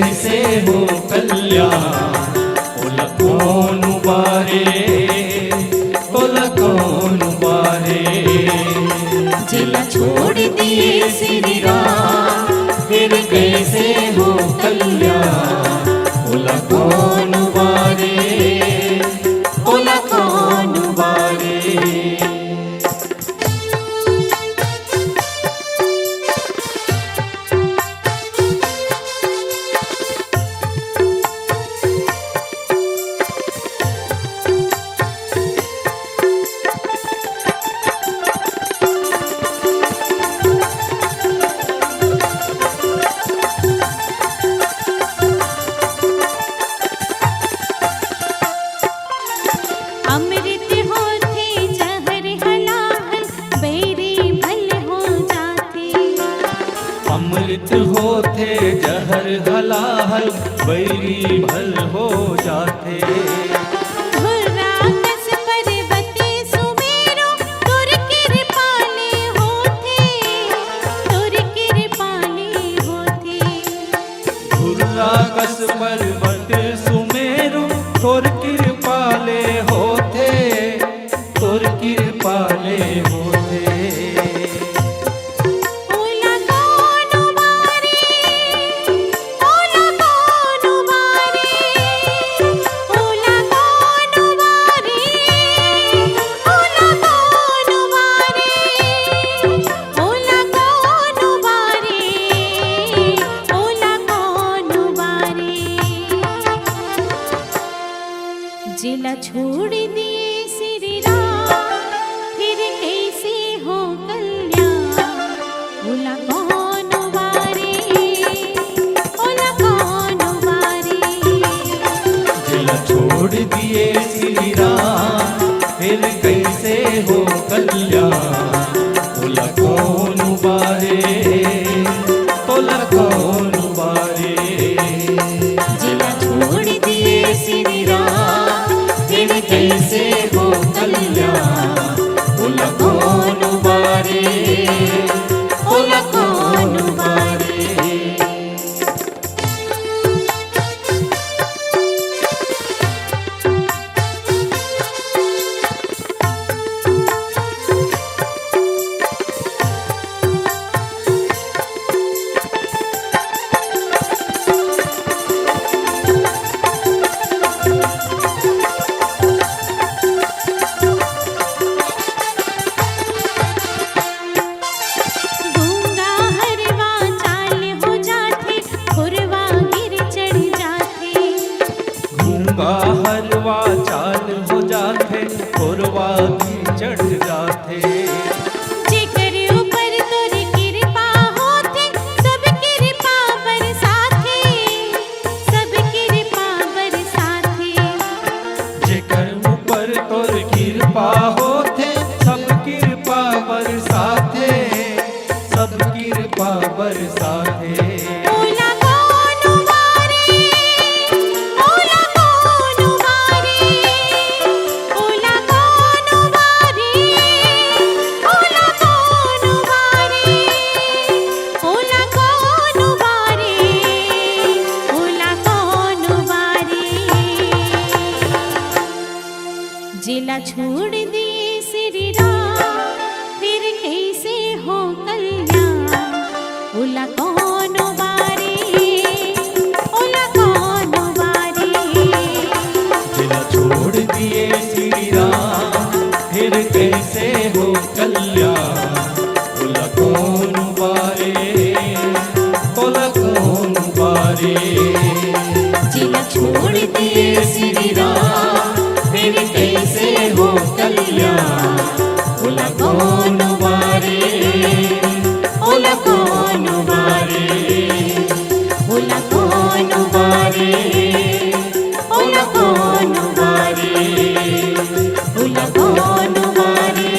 कैसे हो कल्याण ओला कौन बारे ओला कौन बारे जिला छोड़ दिए श्री राम फिर कैसे हो कल्याण ओला कौन बारे ओला कौन बारे अमृत होते जहर हलाहल बैरी भल हो जाते अमृत होते जहर हलाहल बैरी भल हो जाते धुर्रा कस पर्वते सुमेरो तुर कृपाले होते तुर कृपाले होते धुर्रा कस पर्वत सुमेरु तोर कृपाले होते तोर कृपाले होते ओला कौन बारे ओला कौन बारे ओला कौन बारे ओला कौन बारे ओला कौन बारे ओला कौन बारे जिला छोड़ दिए श्री राम फिर कैसे हो कल्याण ओला कौन बारे ओला कौन बारे जिला छोड़ दिए श्री राम फिर कैसे हो कल्याण ओला कौन बारे ओला कौन बारे जिला छोड़ दिए श्री राम फिर कैसे हो कल्याण ओला कौन बारे ओला कौन बारे गूंगा हरवा चाल हो जाते खुरवा गिर चढ़ जाते गूंगा हलवा चाल हो जाते कोरवा भी चढ़ जाते जेकर ऊपर तोर कृपा होते सब कृपा बरसाते सब कृपा बरसाते जेकर ऊपर तोर कृपा होते सब कृपा बरसाते सब कृपा बरसाते ओला कौन बारे ओला कौन बारे ओला कौन बारे ओला कौन बारे ओला कौन बारे ओला कौन बारे जिला छोड़ दिए श्री राम फिर कैसे हो कल्याण ओला कौन बारे ओला कौन बारे जिला छोड़ दिए श्री राम फिर कैसे हो कल्याण ओला कौन बारे ओला कौन बारे जिला छोड़ दिए श्री राम फिर कैसे हो कल्याण ओला कौन बारे ओला कौन बारे ओला कौन बारे ओला कौन बारे ओला कौन बारे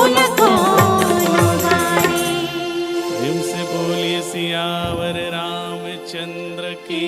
ओला कौन बारे प्रेम से बोलिए सियावर रामचंद्र की